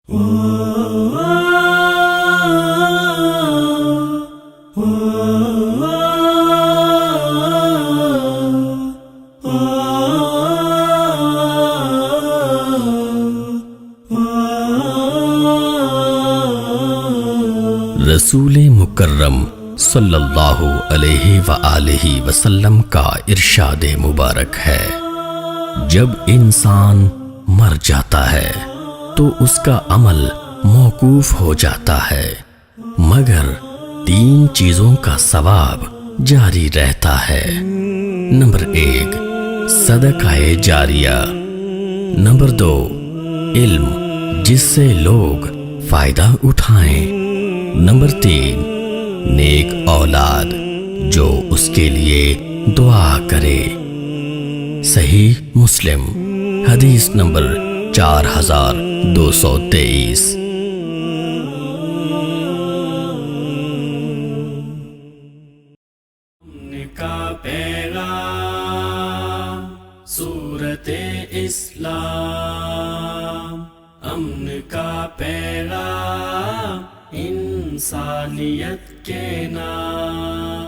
رسول مکرم صلی اللہ علیہ وآلہ وسلم کا ارشاد مبارک ہے، جب انسان مر جاتا ہے تو اس کا عمل موقوف ہو جاتا ہے، مگر 3 چیزوں کا ثواب جاری رہتا ہے۔ نمبر 1 صدقہ جاریہ، نمبر 2 علم جس سے لوگ فائدہ اٹھائیں، نمبر 3 نیک اولاد جو اس کے لیے دعا کرے۔ صحیح مسلم حدیث نمبر 4223۔ کا پیغام سورت اسلام، امن کا پیغام انسانیت کے نام۔